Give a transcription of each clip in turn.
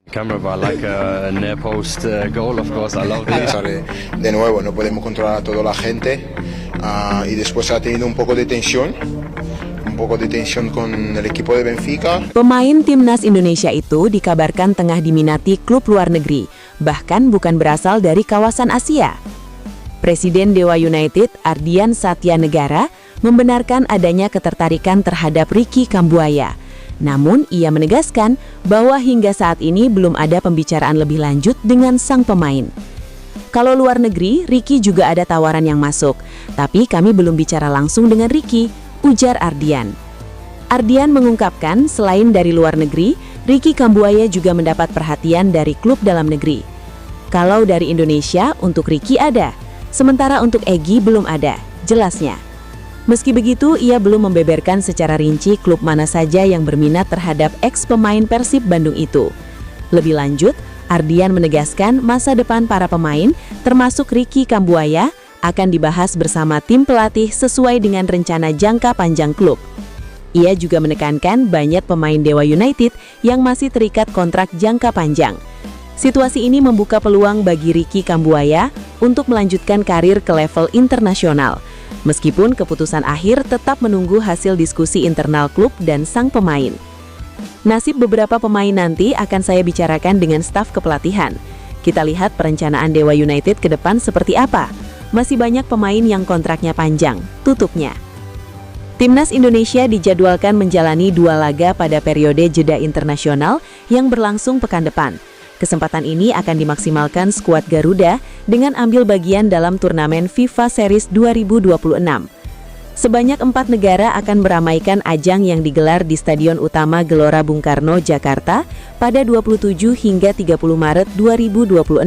Camera but like a near post goal, of course. I love this. Sorry. De nuevo, no podemos controlar a toda la gente y después ha tenido un poco de tensión con el equipo de Benfica. Pemain timnas Indonesia itu dikabarkan tengah diminati klub luar negeri, bahkan bukan berasal dari kawasan Asia. Presiden Dewa United, Ardian Satya Negara, membenarkan adanya ketertarikan terhadap Ricky Kambuaya. Namun, ia menegaskan bahwa hingga saat ini belum ada pembicaraan lebih lanjut dengan sang pemain. Kalau luar negeri, Ricky juga ada tawaran yang masuk, tapi kami belum bicara langsung dengan Ricky, ujar Ardian. Ardian mengungkapkan selain dari luar negeri, Ricky Kambuaya juga mendapat perhatian dari klub dalam negeri. Kalau dari Indonesia, untuk Ricky ada, sementara untuk Egy belum ada, jelasnya. Meski begitu, ia belum membeberkan secara rinci klub mana saja yang berminat terhadap ex-pemain Persib Bandung itu. Lebih lanjut, Ardian menegaskan masa depan para pemain, termasuk Ricky Kambuaya, akan dibahas bersama tim pelatih sesuai dengan rencana jangka panjang klub. Ia juga menekankan banyak pemain Dewa United yang masih terikat kontrak jangka panjang. Situasi ini membuka peluang bagi Ricky Kambuaya untuk melanjutkan karir ke level internasional. Meskipun keputusan akhir tetap menunggu hasil diskusi internal klub dan sang pemain. Nasib beberapa pemain nanti akan saya bicarakan dengan staf kepelatihan. Kita lihat perencanaan Dewa United ke depan seperti apa. Masih banyak pemain yang kontraknya panjang, tutupnya. Timnas Indonesia dijadwalkan menjalani 2 laga pada periode jeda internasional yang berlangsung pekan depan. Kesempatan ini akan dimaksimalkan skuad Garuda dengan ambil bagian dalam turnamen FIFA Series 2026. Sebanyak 4 negara akan meramaikan ajang yang digelar di Stadion Utama Gelora Bung Karno, Jakarta pada 27 hingga 30 Maret 2026.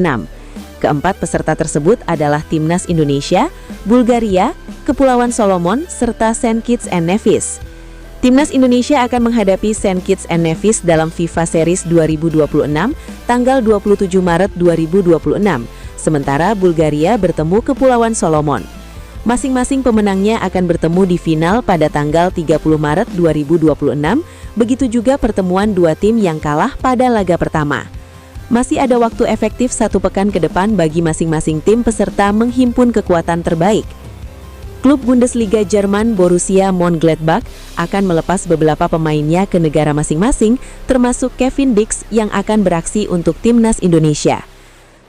Keempat peserta tersebut adalah Timnas Indonesia, Bulgaria, Kepulauan Solomon, serta Saint Kitts and Nevis. Timnas Indonesia akan menghadapi Saint Kitts and Nevis dalam FIFA Series 2026 tanggal 27 Maret 2026, sementara Bulgaria bertemu Kepulauan Solomon. Masing-masing pemenangnya akan bertemu di final pada tanggal 30 Maret 2026, begitu juga pertemuan 2 tim yang kalah pada laga pertama. Masih ada waktu efektif 1 pekan ke depan bagi masing-masing tim peserta menghimpun kekuatan terbaik. Klub Bundesliga Jerman Borussia Mönchengladbach akan melepas beberapa pemainnya ke negara masing-masing, termasuk Kevin Dix yang akan beraksi untuk Timnas Indonesia.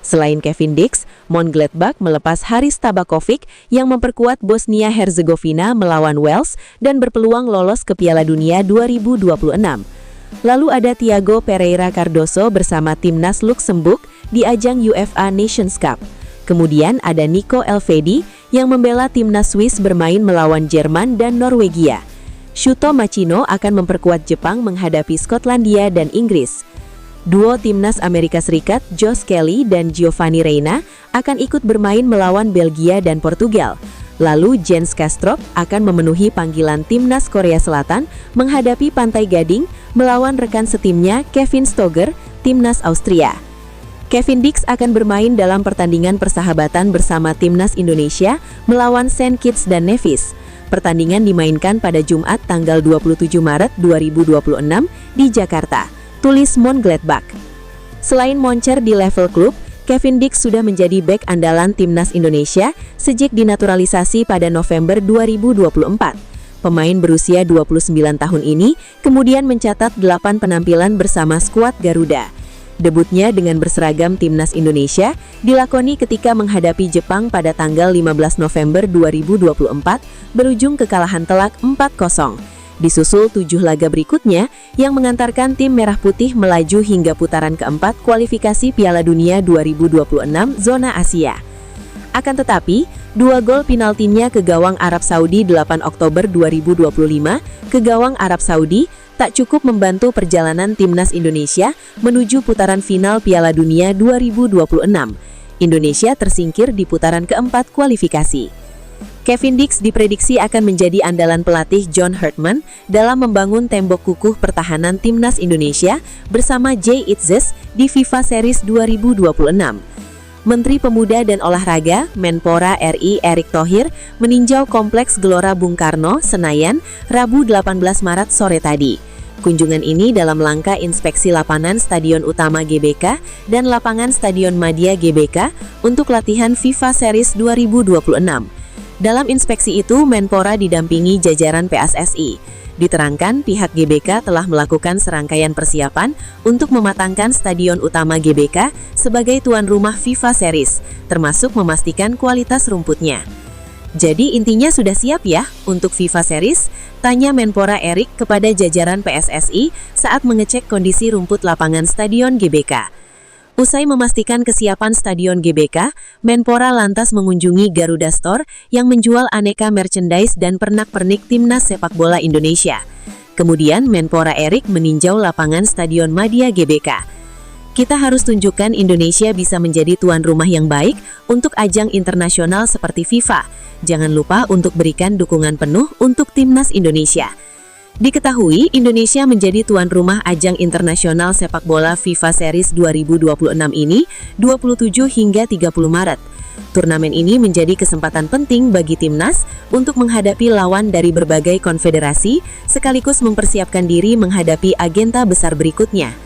Selain Kevin Dix, Mönchengladbach melepas Haris Tabakovic yang memperkuat Bosnia-Herzegovina melawan Wales dan berpeluang lolos ke Piala Dunia 2026. Lalu ada Thiago Pereira Cardoso bersama Timnas Luxembourg di ajang UEFA Nations Cup. Kemudian ada Nico Elvedi yang membela Timnas Swiss bermain melawan Jerman dan Norwegia. Shuto Machino akan memperkuat Jepang menghadapi Skotlandia dan Inggris. Duo Timnas Amerika Serikat Josh Kelly dan Giovanni Reyna akan ikut bermain melawan Belgia dan Portugal. Lalu Jens Kastrup akan memenuhi panggilan Timnas Korea Selatan menghadapi Pantai Gading melawan rekan setimnya Kevin Stoger, Timnas Austria. Kevin Dix akan bermain dalam pertandingan persahabatan bersama Timnas Indonesia melawan Saint Kitts dan Nevis. Pertandingan dimainkan pada Jumat tanggal 27 Maret 2026 di Jakarta, tulis Mönchengladbach. Selain moncer di level klub, Kevin Dix sudah menjadi bek andalan Timnas Indonesia sejak dinaturalisasi pada November 2024. Pemain berusia 29 tahun ini kemudian mencatat 8 penampilan bersama skuad Garuda. Debutnya dengan berseragam Timnas Indonesia dilakoni ketika menghadapi Jepang pada tanggal 15 November 2024 berujung kekalahan telak 4-0. Disusul 7 laga berikutnya yang mengantarkan tim Merah Putih melaju hingga putaran keempat kualifikasi Piala Dunia 2026 zona Asia. Akan tetapi, 2 gol penaltinya ke gawang Arab Saudi 8 Oktober 2025 ke gawang Arab Saudi tak cukup membantu perjalanan Timnas Indonesia menuju putaran final Piala Dunia 2026. Indonesia tersingkir di putaran keempat kualifikasi. Kevin Dix diprediksi akan menjadi andalan pelatih John Herdman dalam membangun tembok kukuh pertahanan Timnas Indonesia bersama Jay Itzes di FIFA Series 2026. Menteri Pemuda dan Olahraga, Menpora RI Erick Thohir meninjau Kompleks Gelora Bung Karno, Senayan, Rabu 18 Maret sore tadi. Kunjungan ini dalam langkah inspeksi lapangan Stadion Utama GBK dan lapangan Stadion Madia GBK untuk latihan FIFA Series 2026. Dalam inspeksi itu, Menpora didampingi jajaran PSSI. Diterangkan pihak GBK telah melakukan serangkaian persiapan untuk mematangkan Stadion Utama GBK sebagai tuan rumah FIFA Series, termasuk memastikan kualitas rumputnya. Jadi intinya sudah siap ya untuk FIFA Series? Tanya Menpora Erik kepada jajaran PSSI saat mengecek kondisi rumput lapangan Stadion GBK. Usai memastikan kesiapan Stadion GBK, Menpora lantas mengunjungi Garuda Store yang menjual aneka merchandise dan pernak-pernik timnas sepak bola Indonesia. Kemudian Menpora Erik meninjau lapangan Stadion Madia GBK. Kita harus tunjukkan Indonesia bisa menjadi tuan rumah yang baik untuk ajang internasional seperti FIFA. Jangan lupa untuk berikan dukungan penuh untuk timnas Indonesia. Diketahui, Indonesia menjadi tuan rumah ajang internasional sepak bola FIFA Series 2026 ini 27 hingga 30 Maret. Turnamen ini menjadi kesempatan penting bagi timnas untuk menghadapi lawan dari berbagai konfederasi, sekaligus mempersiapkan diri menghadapi agenda besar berikutnya.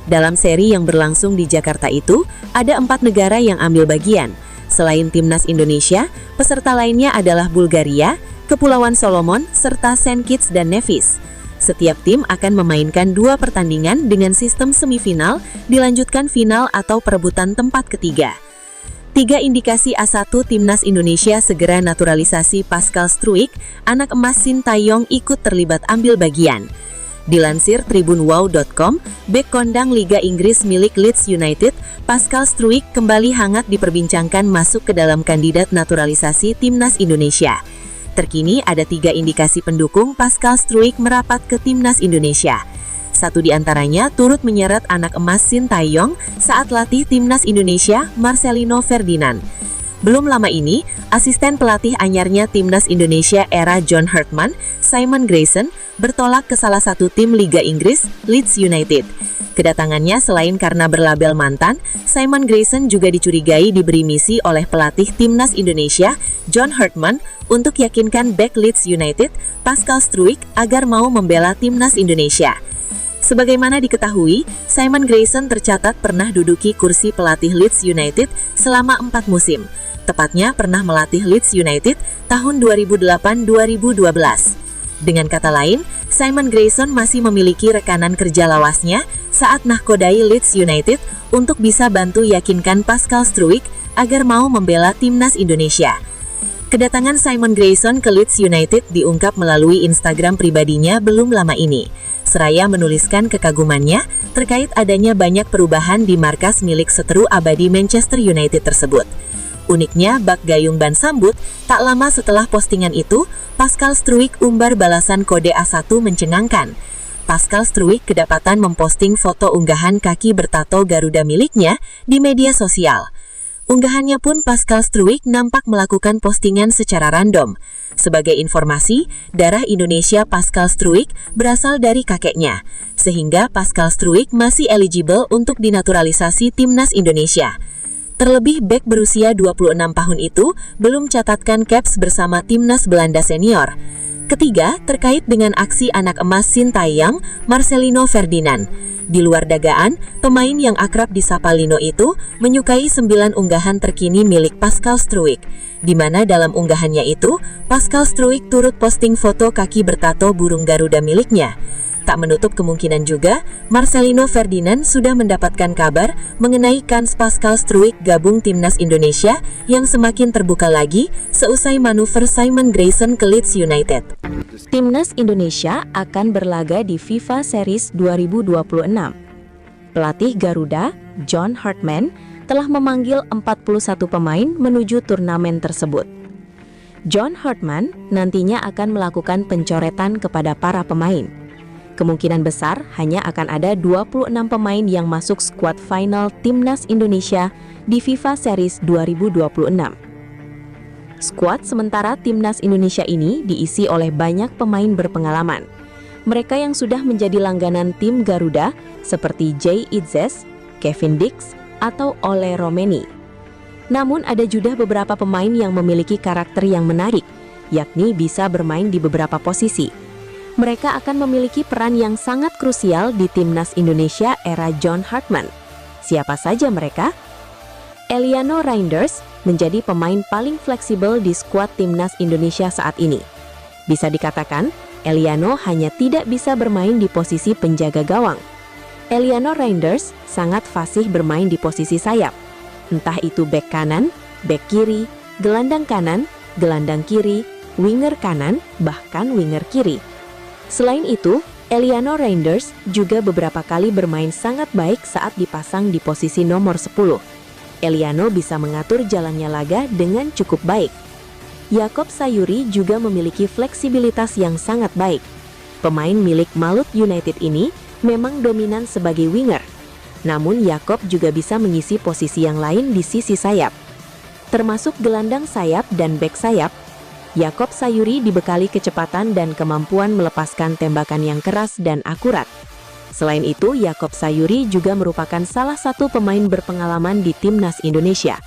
Dalam seri yang berlangsung di Jakarta itu, ada 4 negara yang ambil bagian. Selain timnas Indonesia, peserta lainnya adalah Bulgaria, Kepulauan Solomon, serta Saint Kitts dan Nevis. Setiap tim akan memainkan 2 pertandingan dengan sistem semifinal, dilanjutkan final atau perebutan tempat ketiga. 3 indikasi A1 timnas Indonesia segera naturalisasi Pascal Struijk, anak emas Sintayong ikut terlibat ambil bagian. Dilansir tribunwow.com, bek kondang Liga Inggris milik Leeds United, Pascal Struijk kembali hangat diperbincangkan masuk ke dalam kandidat naturalisasi timnas Indonesia. Terkini ada 3 indikasi pendukung Pascal Struijk merapat ke timnas Indonesia. Satu di antaranya turut menyeret anak emas Sintayong saat latih timnas Indonesia, Marcelino Ferdinand. Belum lama ini, asisten pelatih anyarnya timnas Indonesia era John Hartman, Simon Grayson, bertolak ke salah satu tim Liga Inggris, Leeds United. Kedatangannya selain karena berlabel mantan, Simon Grayson juga dicurigai diberi misi oleh pelatih timnas Indonesia, John Hartman, untuk yakinkan bek Leeds United, Pascal Struijk, agar mau membela timnas Indonesia. Sebagaimana diketahui, Simon Grayson tercatat pernah duduki kursi pelatih Leeds United selama 4 musim. Tepatnya pernah melatih Leeds United tahun 2008-2012. Dengan kata lain, Simon Grayson masih memiliki rekanan kerja lawasnya saat nahkodai Leeds United untuk bisa bantu yakinkan Pascal Struijk agar mau membela timnas Indonesia. Kedatangan Simon Grayson ke Leeds United diungkap melalui Instagram pribadinya belum lama ini. Seraya menuliskan kekagumannya terkait adanya banyak perubahan di markas milik seteru abadi Manchester United tersebut. Uniknya, bak gayung ban sambut, tak lama setelah postingan itu, Pascal Struijk umbar balasan kode A1 mencengangkan. Pascal Struijk kedapatan memposting foto unggahan kaki bertato Garuda miliknya di media sosial. Unggahannya pun Pascal Struijk nampak melakukan postingan secara random. Sebagai informasi, darah Indonesia Pascal Struijk berasal dari kakeknya, sehingga Pascal Struijk masih eligible untuk dinaturalisasi timnas Indonesia. Terlebih bek berusia 26 tahun itu belum catatkan caps bersama timnas Belanda senior. Ketiga, terkait dengan aksi anak emas Sintayong, Marcelino Ferdinand. Di luar dagaan, pemain yang akrab disapa Lino itu menyukai 9 unggahan terkini milik Pascal Struijk, di mana dalam unggahannya itu, Pascal Struijk turut posting foto kaki bertato burung Garuda miliknya. Tak menutup kemungkinan juga, Marcelino Ferdinand sudah mendapatkan kabar mengenai kans Pascal Struijk gabung timnas Indonesia yang semakin terbuka lagi seusai manuver Simon Grayson ke Leeds United. Timnas Indonesia akan berlaga di FIFA Series 2026. Pelatih Garuda, John Hartman, telah memanggil 41 pemain menuju turnamen tersebut. John Hartman nantinya akan melakukan pencoretan kepada para pemain. Kemungkinan besar hanya akan ada 26 pemain yang masuk skuad final Timnas Indonesia di FIFA Series 2026. Skuad sementara Timnas Indonesia ini diisi oleh banyak pemain berpengalaman. Mereka yang sudah menjadi langganan tim Garuda seperti Jay Itzes, Kevin Dix, atau Ole Romeni. Namun ada juga beberapa pemain yang memiliki karakter yang menarik, yakni bisa bermain di beberapa posisi. mereka akan memiliki peran yang sangat krusial di timnas Indonesia era John Hartman. Siapa saja mereka? Eliano Reinders menjadi pemain paling fleksibel di skuad timnas Indonesia saat ini. Bisa dikatakan, Eliano hanya tidak bisa bermain di posisi penjaga gawang. Eliano Reinders sangat fasih bermain di posisi sayap, entah itu bek kanan, bek kiri, gelandang kanan, gelandang kiri, winger kanan, bahkan winger kiri. Selain itu, Eliano Reinders juga beberapa kali bermain sangat baik saat dipasang di posisi nomor 10. Eliano bisa mengatur jalannya laga dengan cukup baik. Yakob Sayuri juga memiliki fleksibilitas yang sangat baik. Pemain milik Malut United ini memang dominan sebagai winger. Namun Yakob juga bisa mengisi posisi yang lain di sisi sayap. Termasuk gelandang sayap dan bek sayap, Yakob Sayuri dibekali kecepatan dan kemampuan melepaskan tembakan yang keras dan akurat. Selain itu, Yakob Sayuri juga merupakan salah satu pemain berpengalaman di timnas Indonesia.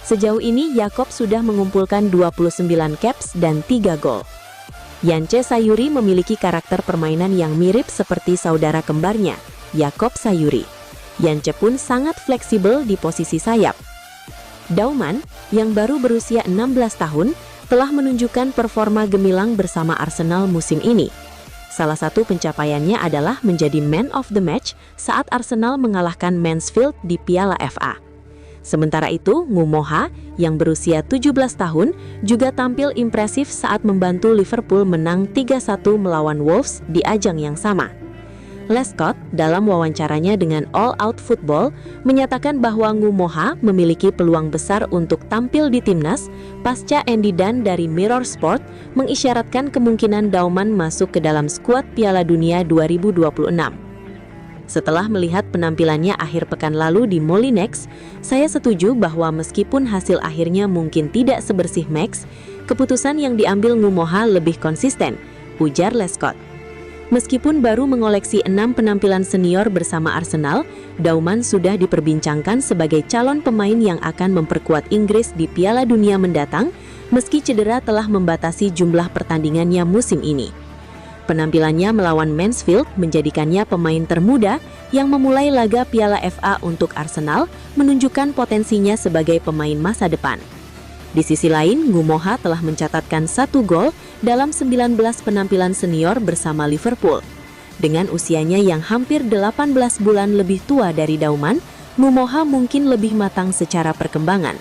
Sejauh ini, Yakob sudah mengumpulkan 29 caps dan 3 gol. Yance Sayuri memiliki karakter permainan yang mirip seperti saudara kembarnya, Yakob Sayuri. Yance pun sangat fleksibel di posisi sayap. Dauman, yang baru berusia 16 tahun, telah menunjukkan performa gemilang bersama Arsenal musim ini. Salah satu pencapaiannya adalah menjadi Man of the Match saat Arsenal mengalahkan Mansfield di Piala FA. Sementara itu, Ngumoha, yang berusia 17 tahun, juga tampil impresif saat membantu Liverpool menang 3-1 melawan Wolves di ajang yang sama. Lescott dalam wawancaranya dengan All Out Football menyatakan bahwa Ngumoha memiliki peluang besar untuk tampil di timnas pasca Andy Dunn dari Mirror Sport mengisyaratkan kemungkinan Dauman masuk ke dalam skuad Piala Dunia 2026. Setelah melihat penampilannya akhir pekan lalu di Molinex, saya setuju bahwa meskipun hasil akhirnya mungkin tidak sebersih Max, keputusan yang diambil Ngumoha lebih konsisten, ujar Lescott. Meskipun baru mengoleksi 6 penampilan senior bersama Arsenal, Dauman sudah diperbincangkan sebagai calon pemain yang akan memperkuat Inggris di Piala Dunia mendatang, meski cedera telah membatasi jumlah pertandingannya musim ini. Penampilannya melawan Mansfield menjadikannya pemain termuda yang memulai laga Piala FA untuk Arsenal, menunjukkan potensinya sebagai pemain masa depan. Di sisi lain, Ngumoha telah mencatatkan 1 gol dalam 19 penampilan senior bersama Liverpool. Dengan usianya yang hampir 18 bulan lebih tua dari Dauman, Ngumoha mungkin lebih matang secara perkembangan.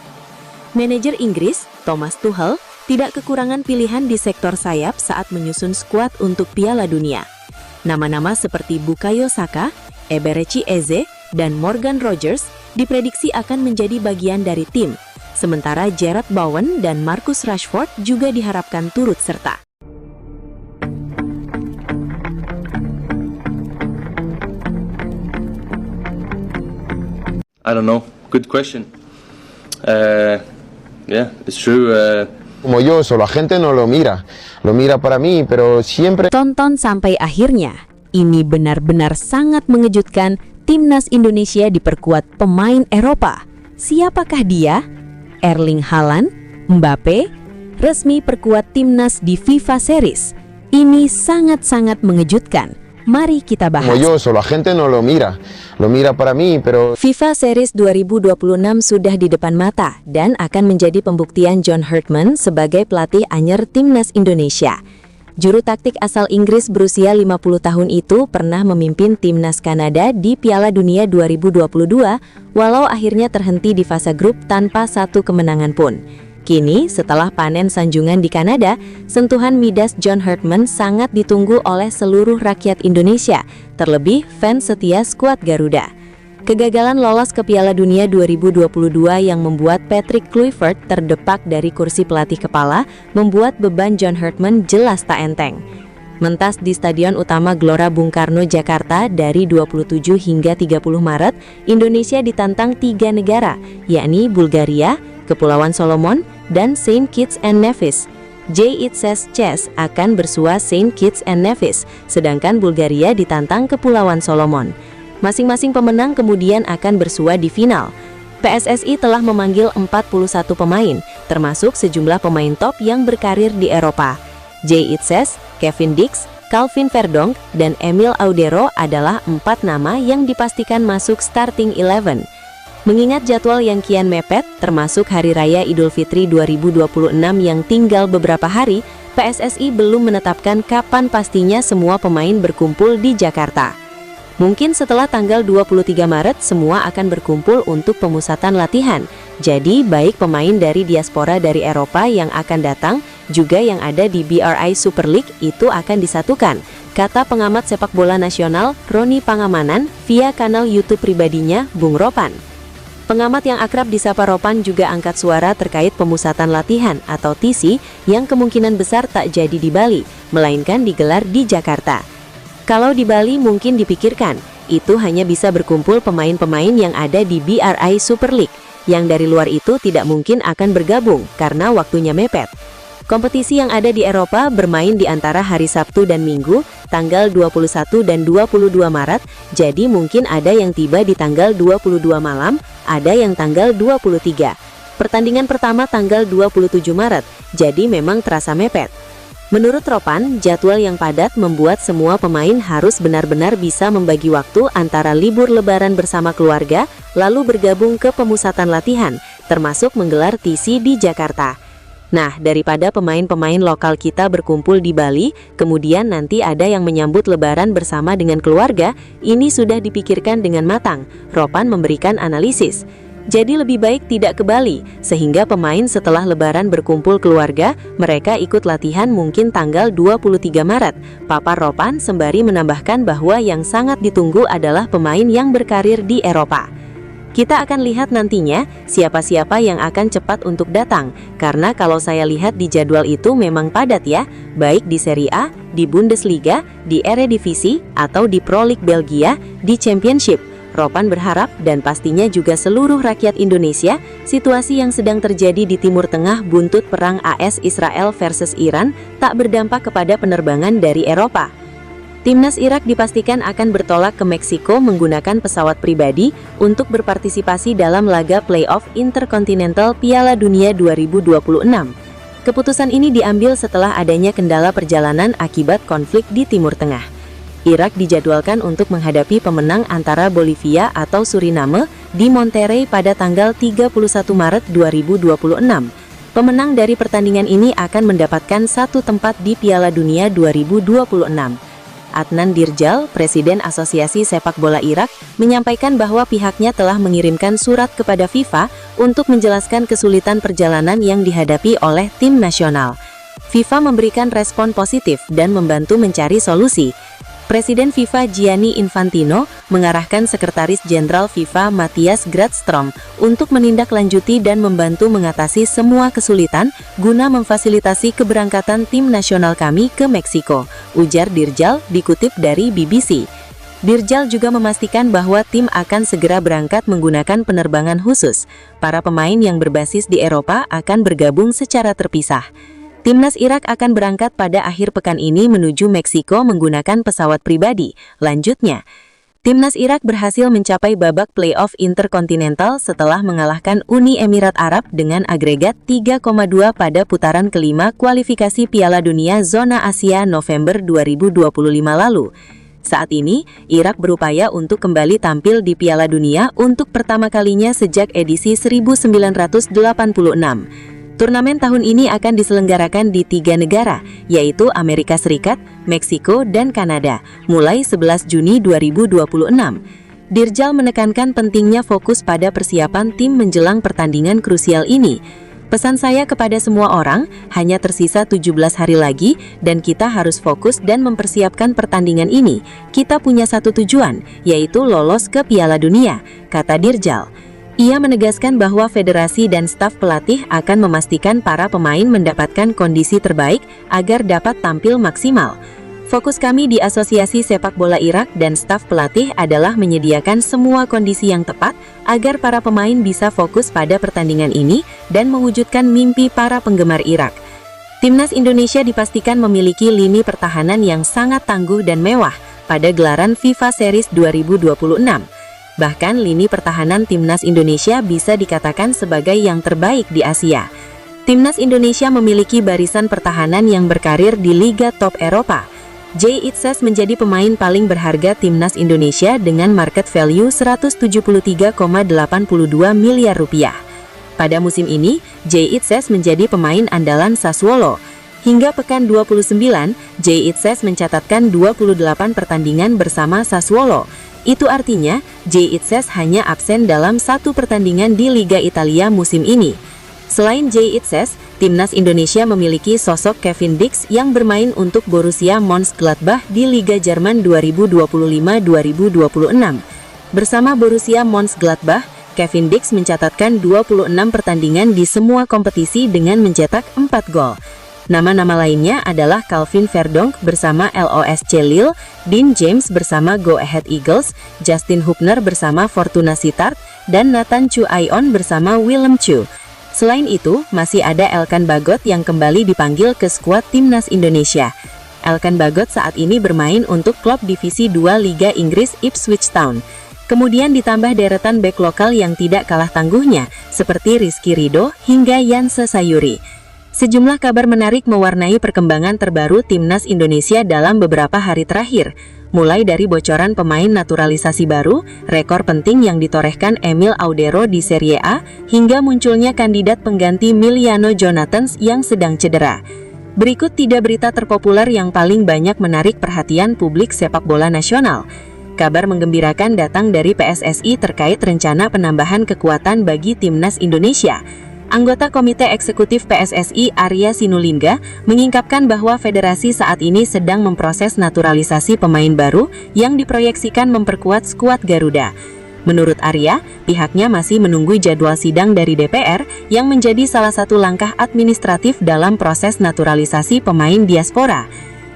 Manajer Inggris, Thomas Tuchel, tidak kekurangan pilihan di sektor sayap saat menyusun skuad untuk Piala Dunia. Nama-nama seperti Bukayo Saka, Eberechi Eze, dan Morgan Rogers diprediksi akan menjadi bagian dari tim. Sementara Jarrod Bowen dan Marcus Rashford juga diharapkan turut serta. I don't know. Good question. Yeah, it's true. Como yo, solo la gente no lo mira para mí, pero siempre... Tonton sampai akhirnya. Ini benar-benar sangat mengejutkan. Timnas Indonesia diperkuat pemain Eropa. Siapakah dia? Erling Haaland, Mbappe, resmi perkuat timnas di FIFA Series. Ini sangat-sangat mengejutkan. Mari kita bahas. Como yo, solo la gente no lo mira para mí, pero... FIFA Series 2026 sudah di depan mata dan akan menjadi pembuktian John Hartman sebagai pelatih anyar timnas Indonesia. Juru taktik asal Inggris berusia 50 tahun itu pernah memimpin timnas Kanada di Piala Dunia 2022, walau akhirnya terhenti di fase grup tanpa 1 kemenangan pun. Kini, setelah panen sanjungan di Kanada, sentuhan midas John Hartman sangat ditunggu oleh seluruh rakyat Indonesia, terlebih fans setia skuad Garuda. Kegagalan lolos ke Piala Dunia 2022 yang membuat Patrick Kluivert terdepak dari kursi pelatih kepala membuat beban John Hartman jelas tak enteng. Mentas di Stadion Utama Gelora Bung Karno, Jakarta dari 27 hingga 30 Maret, Indonesia ditantang 3 negara, yakni Bulgaria, Kepulauan Solomon, dan Saint Kitts and Nevis. JITSES Chess akan bersua Saint Kitts and Nevis, sedangkan Bulgaria ditantang Kepulauan Solomon. Masing-masing pemenang kemudian akan bersua di final. PSSI telah memanggil 41 pemain, termasuk sejumlah pemain top yang berkarir di Eropa. JITSES, Kevin Dix, Calvin Verdonk, dan Emil Audero adalah 4 nama yang dipastikan masuk starting 11. Mengingat jadwal yang kian mepet, termasuk Hari Raya Idul Fitri 2026 yang tinggal beberapa hari, PSSI belum menetapkan kapan pastinya semua pemain berkumpul di Jakarta. Mungkin setelah tanggal 23 Maret semua akan berkumpul untuk pemusatan latihan. Jadi baik pemain dari diaspora dari Eropa yang akan datang, juga yang ada di BRI Super League itu akan disatukan, kata pengamat sepak bola nasional Roni Pangamanan via kanal YouTube pribadinya Bung Ropan. Pengamat yang akrab disapa Ropan juga angkat suara terkait pemusatan latihan atau TC yang kemungkinan besar tak jadi di Bali, melainkan digelar di Jakarta. Kalau di Bali mungkin dipikirkan, itu hanya bisa berkumpul pemain-pemain yang ada di BRI Super League, yang dari luar itu tidak mungkin akan bergabung karena waktunya mepet. Kompetisi yang ada di Eropa bermain di antara hari Sabtu dan Minggu, tanggal 21 dan 22 Maret, jadi mungkin ada yang tiba di tanggal 22 malam, ada yang tanggal 23. Pertandingan pertama tanggal 27 Maret, jadi memang terasa mepet. Menurut Ropan, jadwal yang padat membuat semua pemain harus benar-benar bisa membagi waktu antara libur lebaran bersama keluarga, lalu bergabung ke pemusatan latihan, termasuk menggelar TC di Jakarta. Nah, daripada pemain-pemain lokal kita berkumpul di Bali, kemudian nanti ada yang menyambut lebaran bersama dengan keluarga, ini sudah dipikirkan dengan matang, Ropan memberikan analisis. Jadi lebih baik tidak ke Bali, sehingga pemain setelah lebaran berkumpul keluarga, mereka ikut latihan mungkin tanggal 23 Maret. Papar Ropan sembari menambahkan bahwa yang sangat ditunggu adalah pemain yang berkarir di Eropa. Kita akan lihat nantinya siapa-siapa yang akan cepat untuk datang, karena kalau saya lihat di jadwal itu memang padat ya, baik di Serie A, di Bundesliga, di Eredivisie, atau di Pro League Belgia, di Championship. Ropan berharap dan pastinya juga seluruh rakyat Indonesia, situasi yang sedang terjadi di Timur Tengah buntut perang AS Israel versus Iran tak berdampak kepada penerbangan dari Eropa. Timnas Irak dipastikan akan bertolak ke Meksiko menggunakan pesawat pribadi untuk berpartisipasi dalam laga playoff Intercontinental Piala Dunia 2026. Keputusan ini diambil setelah adanya kendala perjalanan akibat konflik di Timur Tengah. Irak dijadwalkan untuk menghadapi pemenang antara Bolivia atau Suriname di Monterrey pada tanggal 31 Maret 2026. Pemenang dari pertandingan ini akan mendapatkan satu tempat di Piala Dunia 2026. Adnan Dirjal, Presiden Asosiasi Sepak Bola Irak, menyampaikan bahwa pihaknya telah mengirimkan surat kepada FIFA untuk menjelaskan kesulitan perjalanan yang dihadapi oleh tim nasional. FIFA memberikan respon positif dan membantu mencari solusi. Presiden FIFA Gianni Infantino mengarahkan Sekretaris Jenderal FIFA Matthias Gradstrom untuk menindaklanjuti dan membantu mengatasi semua kesulitan guna memfasilitasi keberangkatan tim nasional kami ke Meksiko, ujar Dirjal dikutip dari BBC. Dirjal juga memastikan bahwa tim akan segera berangkat menggunakan penerbangan khusus. Para pemain yang berbasis di Eropa akan bergabung secara terpisah. Timnas Irak akan berangkat pada akhir pekan ini menuju Meksiko menggunakan pesawat pribadi. Lanjutnya, Timnas Irak berhasil mencapai babak playoff Intercontinental setelah mengalahkan Uni Emirat Arab dengan agregat 3,2 pada putaran kelima kualifikasi Piala Dunia Zona Asia November 2025 lalu. Saat ini, Irak berupaya untuk kembali tampil di Piala Dunia untuk pertama kalinya sejak edisi 1986. Turnamen tahun ini akan diselenggarakan di 3 negara, yaitu Amerika Serikat, Meksiko, dan Kanada, mulai 11 Juni 2026. Dirjal menekankan pentingnya fokus pada persiapan tim menjelang pertandingan krusial ini. Pesan saya kepada semua orang, hanya tersisa 17 hari lagi, dan kita harus fokus dan mempersiapkan pertandingan ini. Kita punya satu tujuan, yaitu lolos ke Piala Dunia, kata Dirjal. Ia menegaskan bahwa federasi dan staf pelatih akan memastikan para pemain mendapatkan kondisi terbaik agar dapat tampil maksimal. Fokus kami di Asosiasi Sepak Bola Irak dan staf pelatih adalah menyediakan semua kondisi yang tepat agar para pemain bisa fokus pada pertandingan ini dan mewujudkan mimpi para penggemar Irak. Timnas Indonesia dipastikan memiliki lini pertahanan yang sangat tangguh dan mewah pada gelaran FIFA Series 2026. Bahkan lini pertahanan Timnas Indonesia bisa dikatakan sebagai yang terbaik di Asia. Timnas Indonesia memiliki barisan pertahanan yang berkarir di Liga Top Eropa. Jay Itzes menjadi pemain paling berharga timnas Indonesia dengan market value 173,82 miliar rupiah. Pada musim ini, Jay Itzes menjadi pemain andalan Sassuolo. Hingga pekan 29, Jay Itzes mencatatkan 28 pertandingan bersama Sassuolo. Itu artinya, Jay Itzes hanya absen dalam 1 pertandingan di Liga Italia musim ini. Selain Jay Itzes, timnas Indonesia memiliki sosok Kevin Dix yang bermain untuk Borussia Mönchengladbach di Liga Jerman 2025-2026. Bersama Borussia Mönchengladbach, Kevin Dix mencatatkan 26 pertandingan di semua kompetisi dengan mencetak 4 gol. Nama-nama lainnya adalah Calvin Verdonk bersama LOSC Lille, Dean James bersama Go Ahead Eagles, Justin Hubner bersama Fortuna Sittard, dan Nathan Chu Ayon bersama Willem Chu. Selain itu, masih ada Elkan Bagot yang kembali dipanggil ke skuad timnas Indonesia. Elkan Bagot saat ini bermain untuk klub Divisi 2 Liga Inggris Ipswich Town. Kemudian ditambah deretan bek lokal yang tidak kalah tangguhnya, seperti Rizky Ridho hingga Yanse Sayuri. Sejumlah kabar menarik mewarnai perkembangan terbaru timnas Indonesia dalam beberapa hari terakhir. Mulai dari bocoran pemain naturalisasi baru, rekor penting yang ditorehkan Emil Audero di Serie A, hingga munculnya kandidat pengganti Miliano Jonathans yang sedang cedera. Berikut 3 berita terpopuler yang paling banyak menarik perhatian publik sepak bola nasional. Kabar menggembirakan datang dari PSSI terkait rencana penambahan kekuatan bagi timnas Indonesia. Anggota Komite Eksekutif PSSI Arya Sinulinga mengungkapkan bahwa federasi saat ini sedang memproses naturalisasi pemain baru yang diproyeksikan memperkuat skuad Garuda. Menurut Arya, pihaknya masih menunggu jadwal sidang dari DPR yang menjadi salah satu langkah administratif dalam proses naturalisasi pemain diaspora.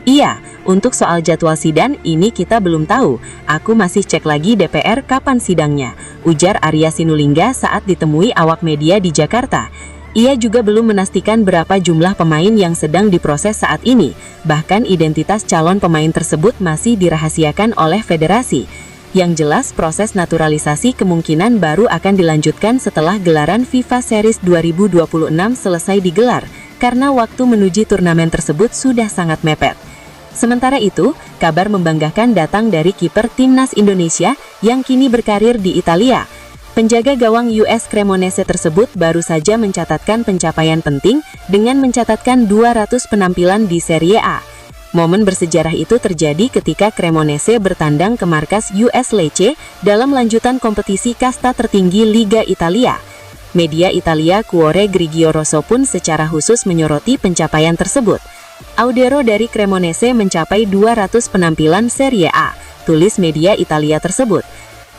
Iya, untuk soal jadwal sidang ini kita belum tahu. Aku masih cek lagi DPR kapan sidangnya, ujar Arya Sinulinga saat ditemui awak media di Jakarta. Ia juga belum memastikan berapa jumlah pemain yang sedang diproses saat ini. Bahkan identitas calon pemain tersebut masih dirahasiakan oleh federasi. Yang jelas, proses naturalisasi kemungkinan baru akan dilanjutkan setelah gelaran FIFA Series 2026 selesai digelar, karena waktu menuju turnamen tersebut sudah sangat mepet. Sementara itu, kabar membanggakan datang dari kiper timnas Indonesia yang kini berkarir di Italia. Penjaga gawang US Cremonese tersebut baru saja mencatatkan pencapaian penting dengan mencatatkan 200 penampilan di Serie A. Momen bersejarah itu terjadi ketika Cremonese bertandang ke markas US Lecce dalam lanjutan kompetisi kasta tertinggi Liga Italia. Media Italia Cuore Grigio Rosso pun secara khusus menyoroti pencapaian tersebut. Audero dari Cremonese mencapai 200 penampilan Serie A, tulis media Italia tersebut.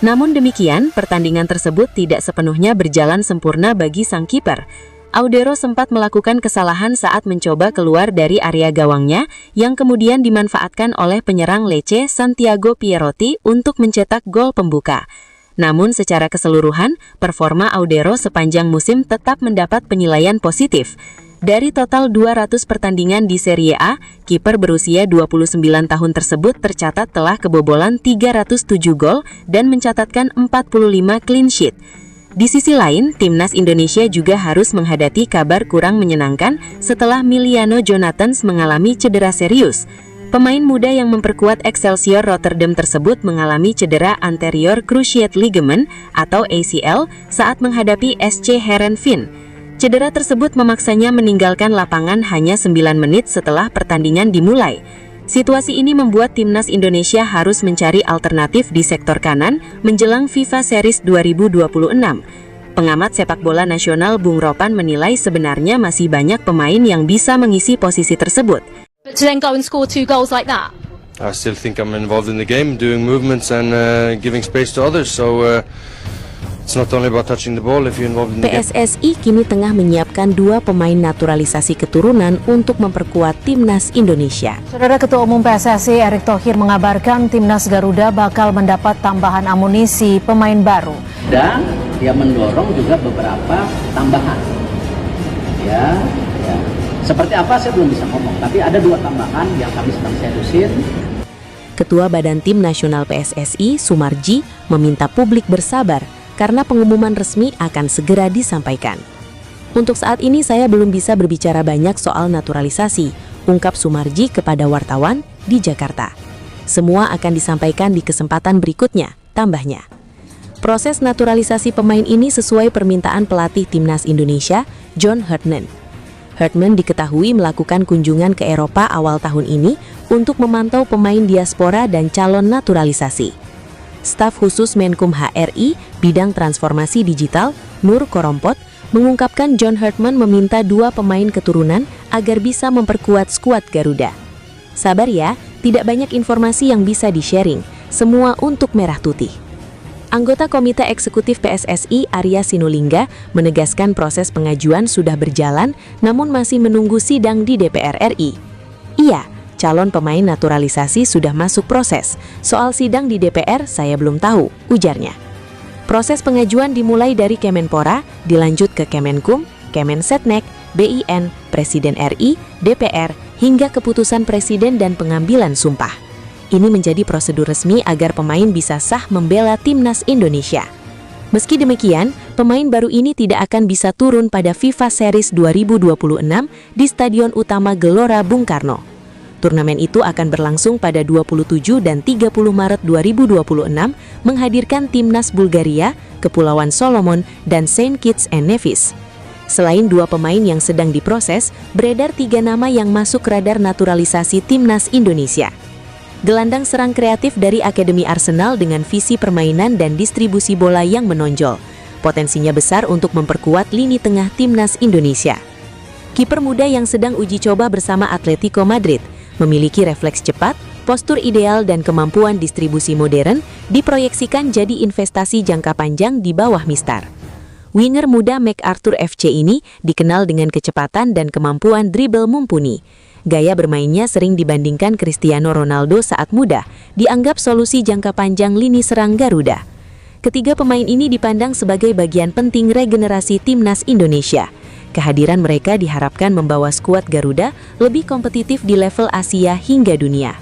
Namun demikian, pertandingan tersebut tidak sepenuhnya berjalan sempurna bagi sang kiper. Audero sempat melakukan kesalahan saat mencoba keluar dari area gawangnya, yang kemudian dimanfaatkan oleh penyerang Lecce Santiago Pierotti untuk mencetak gol pembuka. Namun secara keseluruhan, performa Audero sepanjang musim tetap mendapat penilaian positif. Dari total 200 pertandingan di Serie A, kiper berusia 29 tahun tersebut tercatat telah kebobolan 307 gol dan mencatatkan 45 clean sheet. Di sisi lain, timnas Indonesia juga harus menghadapi kabar kurang menyenangkan setelah Miliano Jonathans mengalami cedera serius. Pemain muda yang memperkuat Excelsior Rotterdam tersebut mengalami cedera anterior cruciate ligament atau ACL saat menghadapi SC Heerenveen. Cedera tersebut memaksanya meninggalkan lapangan hanya 9 menit setelah pertandingan dimulai. Situasi ini membuat timnas Indonesia harus mencari alternatif di sektor kanan menjelang FIFA Series 2026. Pengamat sepak bola nasional Bung Ropan menilai sebenarnya masih banyak pemain yang bisa mengisi posisi tersebut. But to then go and score 2 goals like that? I still think I'm involved in the game, doing movements and giving space to others. So it's not only about touching the ball if you're involved in the game. PSSI kini tengah menyiapkan 2 pemain naturalisasi keturunan untuk memperkuat timnas Indonesia. Saudara Ketua Umum PSSI Erick Thohir mengabarkan timnas Garuda bakal mendapat tambahan amunisi pemain baru. Dan dia mendorong juga beberapa tambahan. Ya. Seperti apa saya belum bisa ngomong, tapi ada 2 tambahan yang kami sedang seriusin. Ketua Badan Tim Nasional PSSI, Sumarji, meminta publik bersabar karena pengumuman resmi akan segera disampaikan. Untuk saat ini saya belum bisa berbicara banyak soal naturalisasi, ungkap Sumarji kepada wartawan di Jakarta. Semua akan disampaikan di kesempatan berikutnya, tambahnya. Proses naturalisasi pemain ini sesuai permintaan pelatih Timnas Indonesia, John Hartman. Hartman diketahui melakukan kunjungan ke Eropa awal tahun ini untuk memantau pemain diaspora dan calon naturalisasi. Staf khusus Menkumham RI bidang transformasi digital, Nur Korompot, mengungkapkan John Hartman meminta 2 pemain keturunan agar bisa memperkuat skuad Garuda. Sabar ya, tidak banyak informasi yang bisa di-sharing, semua untuk merah putih. Anggota Komite Eksekutif PSSI Arya Sinulinga menegaskan proses pengajuan sudah berjalan namun masih menunggu sidang di DPR RI. Iya, calon pemain naturalisasi sudah masuk proses. Soal sidang di DPR saya belum tahu, ujarnya. Proses pengajuan dimulai dari Kemenpora, dilanjut ke Kemenkum, Kemensetnek, BIN, Presiden RI, DPR, hingga keputusan Presiden dan pengambilan sumpah. Ini menjadi prosedur resmi agar pemain bisa sah membela Timnas Indonesia. Meski demikian, pemain baru ini tidak akan bisa turun pada FIFA Series 2026 di Stadion Utama Gelora Bung Karno. Turnamen itu akan berlangsung pada 27 dan 30 Maret 2026, menghadirkan Timnas Bulgaria, Kepulauan Solomon, dan Saint Kitts and Nevis. Selain 2 pemain yang sedang diproses, beredar 3 nama yang masuk radar naturalisasi Timnas Indonesia. Gelandang serang kreatif dari Akademi Arsenal dengan visi permainan dan distribusi bola yang menonjol. Potensinya besar untuk memperkuat lini tengah Timnas Indonesia. Kiper muda yang sedang uji coba bersama Atletico Madrid, memiliki refleks cepat, postur ideal dan kemampuan distribusi modern, diproyeksikan jadi investasi jangka panjang di bawah Mistar. Winger muda MacArthur FC ini dikenal dengan kecepatan dan kemampuan dribble mumpuni. Gaya bermainnya sering dibandingkan Cristiano Ronaldo saat muda, dianggap solusi jangka panjang lini serang Garuda. Ketiga pemain ini dipandang sebagai bagian penting regenerasi Timnas Indonesia. Kehadiran mereka diharapkan membawa skuad Garuda lebih kompetitif di level Asia hingga dunia.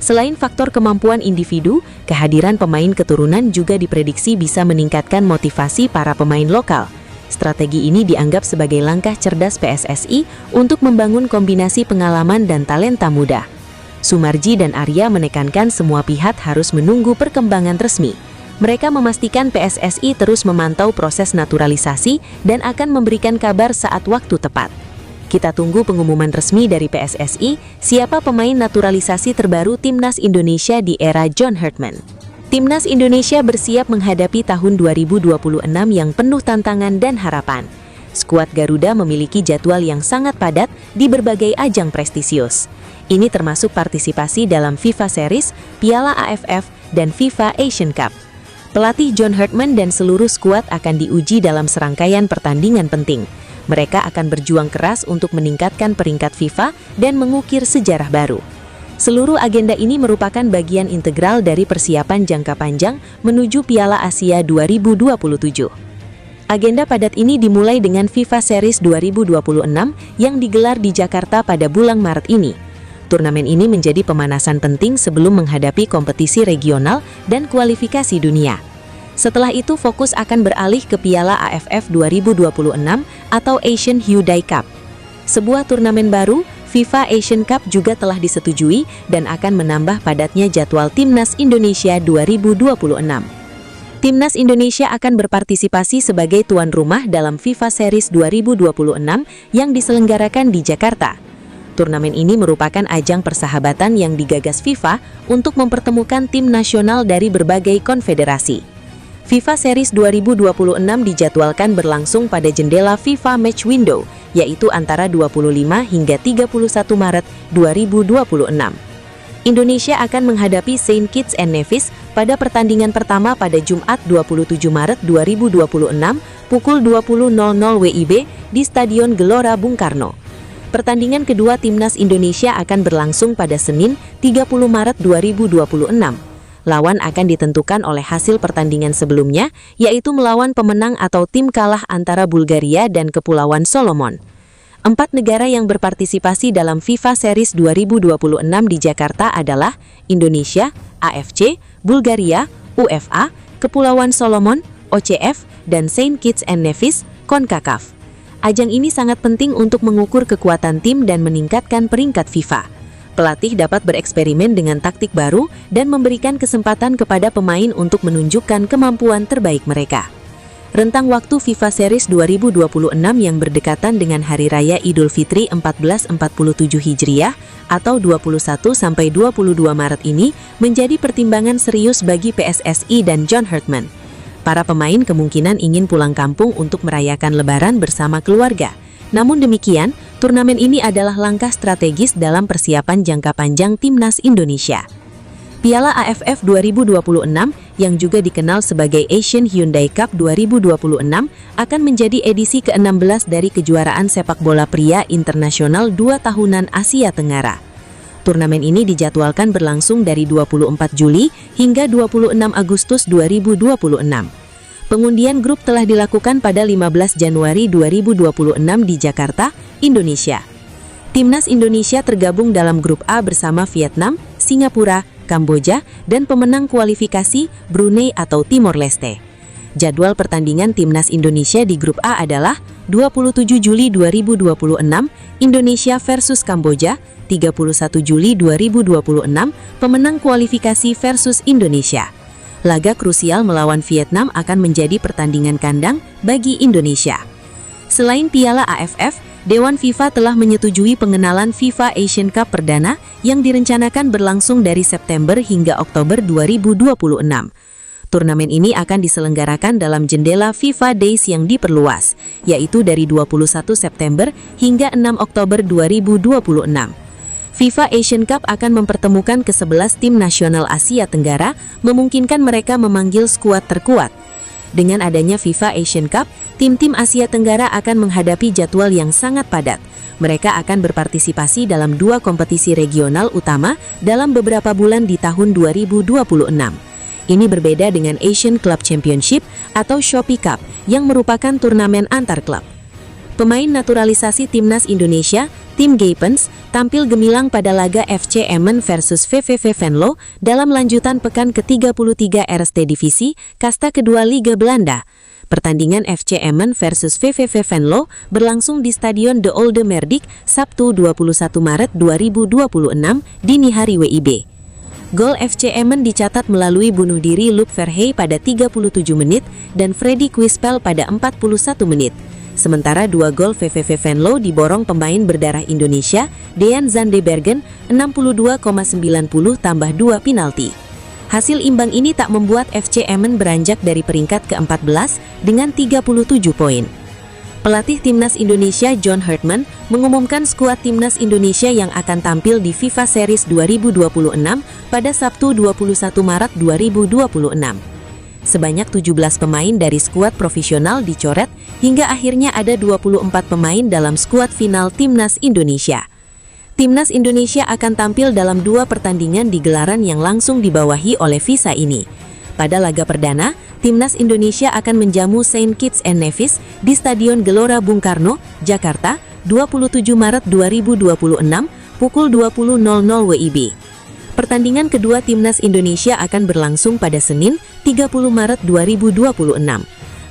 Selain faktor kemampuan individu, kehadiran pemain keturunan juga diprediksi bisa meningkatkan motivasi para pemain lokal. Strategi ini dianggap sebagai langkah cerdas PSSI untuk membangun kombinasi pengalaman dan talenta muda. Sumarji dan Arya menekankan semua pihak harus menunggu perkembangan resmi. Mereka memastikan PSSI terus memantau proses naturalisasi dan akan memberikan kabar saat waktu tepat. Kita tunggu pengumuman resmi dari PSSI siapa pemain naturalisasi terbaru Timnas Indonesia di era John Hartman. Timnas Indonesia bersiap menghadapi tahun 2026 yang penuh tantangan dan harapan. Skuad Garuda memiliki jadwal yang sangat padat di berbagai ajang prestisius. Ini termasuk partisipasi dalam FIFA Series, Piala AFF, dan FIFA Asian Cup. Pelatih John Hartman dan seluruh skuad akan diuji dalam serangkaian pertandingan penting. Mereka akan berjuang keras untuk meningkatkan peringkat FIFA dan mengukir sejarah baru. Seluruh agenda ini merupakan bagian integral dari persiapan jangka panjang menuju Piala Asia 2027. Agenda padat ini dimulai dengan FIFA Series 2026 yang digelar di Jakarta pada bulan Maret ini. Turnamen ini menjadi pemanasan penting sebelum menghadapi kompetisi regional dan kualifikasi dunia. Setelah itu fokus akan beralih ke Piala AFF 2026 atau Asian Hyundai Cup. Sebuah turnamen baru, FIFA Asian Cup juga telah disetujui dan akan menambah padatnya jadwal Timnas Indonesia 2026. Timnas Indonesia akan berpartisipasi sebagai tuan rumah dalam FIFA Series 2026 yang diselenggarakan di Jakarta. Turnamen ini merupakan ajang persahabatan yang digagas FIFA untuk mempertemukan tim nasional dari berbagai konfederasi. FIFA Series 2026 dijadwalkan berlangsung pada jendela FIFA Match Window, yaitu antara 25 hingga 31 Maret 2026. Indonesia akan menghadapi Saint Kitts and Nevis pada pertandingan pertama pada Jumat 27 Maret 2026 pukul 20.00 WIB di Stadion Gelora Bung Karno. Pertandingan kedua Timnas Indonesia akan berlangsung pada Senin 30 Maret 2026. Lawan akan ditentukan oleh hasil pertandingan sebelumnya, yaitu melawan pemenang atau tim kalah antara Bulgaria dan Kepulauan Solomon. 4 negara yang berpartisipasi dalam FIFA Series 2026 di Jakarta adalah Indonesia, AFC, Bulgaria, UFA, Kepulauan Solomon, OCF, dan Saint Kitts and Nevis, CONCACAF. Ajang ini sangat penting untuk mengukur kekuatan tim dan meningkatkan peringkat FIFA. Pelatih dapat bereksperimen dengan taktik baru dan memberikan kesempatan kepada pemain untuk menunjukkan kemampuan terbaik mereka. Rentang waktu FIFA Series 2026 yang berdekatan dengan Hari Raya Idul Fitri 1447 Hijriah atau 21-22 Maret ini menjadi pertimbangan serius bagi PSSI dan John Herdman. Para pemain kemungkinan ingin pulang kampung untuk merayakan Lebaran bersama keluarga. Namun demikian, turnamen ini adalah langkah strategis dalam persiapan jangka panjang Timnas Indonesia. Piala AFF 2026 yang juga dikenal sebagai Asian Hyundai Cup 2026 akan menjadi edisi ke-16 dari kejuaraan sepak bola pria internasional 2 tahunan Asia Tenggara. Turnamen ini dijadwalkan berlangsung dari 24 Juli hingga 26 Agustus 2026. Pengundian grup telah dilakukan pada 15 Januari 2026 di Jakarta, Indonesia. Timnas Indonesia tergabung dalam grup A bersama Vietnam, Singapura, Kamboja, dan pemenang kualifikasi Brunei atau Timor Leste. Jadwal pertandingan Timnas Indonesia di grup A adalah 27 Juli 2026 Indonesia versus Kamboja, 31 Juli 2026 pemenang kualifikasi versus Indonesia. Laga krusial melawan Vietnam akan menjadi pertandingan kandang bagi Indonesia. Selain Piala AFF, Dewan FIFA telah menyetujui pengenalan FIFA Asian Cup perdana yang direncanakan berlangsung dari September hingga Oktober 2026. Turnamen ini akan diselenggarakan dalam jendela FIFA Days yang diperluas, yaitu dari 21 September hingga 6 Oktober 2026. FIFA Asian Cup akan mempertemukan ke-11 tim nasional Asia Tenggara, memungkinkan mereka memanggil skuad terkuat. Dengan adanya FIFA Asian Cup, tim-tim Asia Tenggara akan menghadapi jadwal yang sangat padat. Mereka akan berpartisipasi dalam 2 kompetisi regional utama dalam beberapa bulan di tahun 2026. Ini berbeda dengan Asian Club Championship atau Shopee Cup yang merupakan turnamen antar klub. Pemain naturalisasi Timnas Indonesia, Tim Gapens, tampil gemilang pada laga FC Emmen versus VVV Venlo dalam lanjutan pekan ke-33 RST Divisi, kasta kedua Liga Belanda. Pertandingan FC Emmen versus VVV Venlo berlangsung di Stadion De Olde Merdic, Sabtu 21 Maret 2026, dini hari WIB. Gol FC Emmen dicatat melalui bunuh diri Luc Verhey pada 37 menit dan Freddy Quispel pada 41 menit. Sementara 2 gol VVV Venlo diborong pemain berdarah Indonesia, Dean Zandebergen, 62,90 tambah 2 penalti. Hasil imbang ini tak membuat FC Emmen beranjak dari peringkat ke-14 dengan 37 poin. Pelatih Timnas Indonesia John Herdman mengumumkan skuad Timnas Indonesia yang akan tampil di FIFA Series 2026 pada Sabtu 21 Maret 2026. Sebanyak 17 pemain dari skuad profesional dicoret hingga akhirnya ada 24 pemain dalam skuad final Timnas Indonesia. Timnas Indonesia akan tampil dalam 2 pertandingan di gelaran yang langsung dibawahi oleh FISA ini. Pada laga perdana, Timnas Indonesia akan menjamu Saint Kitts and Nevis di Stadion Gelora Bung Karno, Jakarta, 27 Maret 2026, pukul 20.00 WIB. Pertandingan kedua Timnas Indonesia akan berlangsung pada Senin, 30 Maret 2026.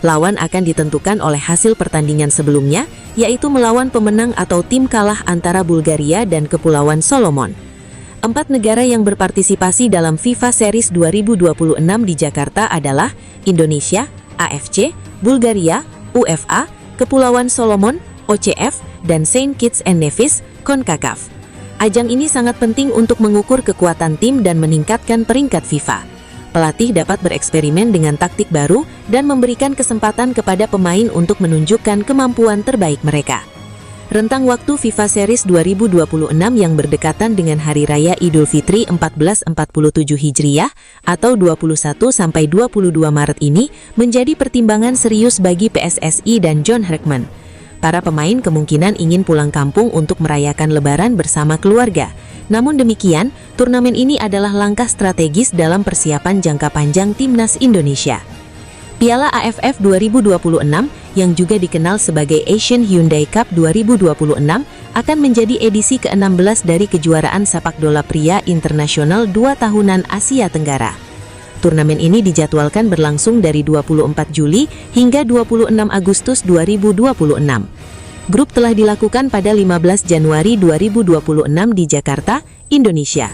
Lawan akan ditentukan oleh hasil pertandingan sebelumnya, yaitu melawan pemenang atau tim kalah antara Bulgaria dan Kepulauan Solomon. 4 negara yang berpartisipasi dalam FIFA Series 2026 di Jakarta adalah Indonesia, AFC, Bulgaria, UEFA, Kepulauan Solomon, OCF, dan Saint Kitts and Nevis, CONCACAF. Ajang ini sangat penting untuk mengukur kekuatan tim dan meningkatkan peringkat FIFA. Pelatih dapat bereksperimen dengan taktik baru dan memberikan kesempatan kepada pemain untuk menunjukkan kemampuan terbaik mereka. Rentang waktu FIFA Series 2026 yang berdekatan dengan Hari Raya Idul Fitri 1447 Hijriah atau 21-22 Maret ini menjadi pertimbangan serius bagi PSSI dan John Herdman. Para pemain kemungkinan ingin pulang kampung untuk merayakan Lebaran bersama keluarga. Namun demikian, turnamen ini adalah langkah strategis dalam persiapan jangka panjang Timnas Indonesia. Piala AFF 2026 yang juga dikenal sebagai Asian Hyundai Cup 2026 akan menjadi edisi ke-16 dari kejuaraan sepak bola pria internasional 2 tahunan Asia Tenggara. Turnamen ini dijadwalkan berlangsung dari 24 Juli hingga 26 Agustus 2026. Grup telah dilakukan pada 15 Januari 2026 di Jakarta, Indonesia.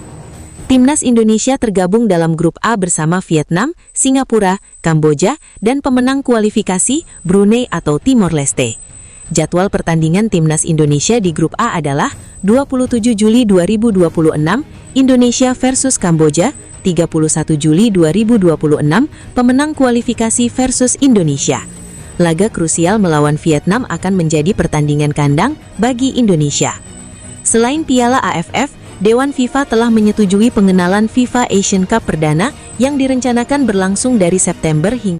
Timnas Indonesia tergabung dalam grup A bersama Vietnam, Singapura, Kamboja, dan pemenang kualifikasi Brunei atau Timor Leste. Jadwal pertandingan Timnas Indonesia di grup A adalah 27 Juli 2026 Indonesia versus Kamboja, 31 Juli 2026 pemenang kualifikasi versus Indonesia. Laga krusial melawan Vietnam akan menjadi pertandingan kandang bagi Indonesia. Selain Piala AFF, Dewan FIFA telah menyetujui pengenalan FIFA Asian Cup perdana yang direncanakan berlangsung dari September hingga